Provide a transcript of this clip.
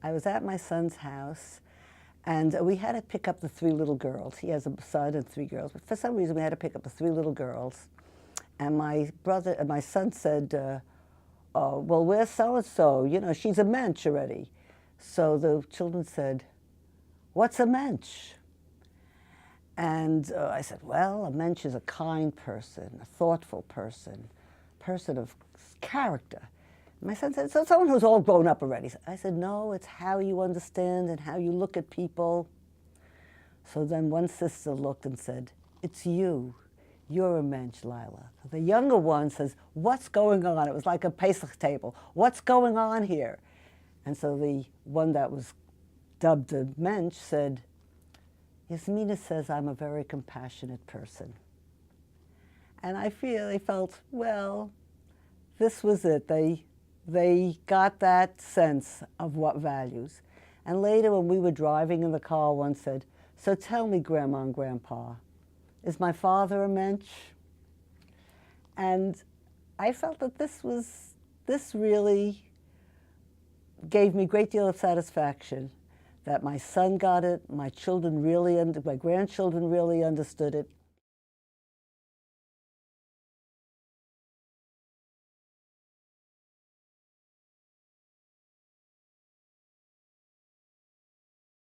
I was at my son's house, and we had to pick up the three little girls. He has a son and three girls, but for some reason we had to pick up the three little girls. And my son said, "Oh, well, where's so-and-so? You know, she's a Mentsch already." So the children said, "What's a Mentsch?" And I said, "Well, a Mentsch is a kind person, a thoughtful person, person of character." My son said, "So someone who's all grown up already." I said, "No, it's how you understand and how you look at people." So then one sister looked and said, "It's you. You're a Mentsch, Lila." The younger one says, "What's going on?" It was like a Pesach table. "What's going on here?" And so the one that was dubbed a Mentsch said, "Yasmina says I'm a very compassionate person." And I felt, well, this was it. They got that sense of what values. And later when we were driving in the car, one said, "So tell me, Grandma and Grandpa, is my father a Mentsch?" And I felt that this really gave me a great deal of satisfaction, that my son got it, my grandchildren really understood it,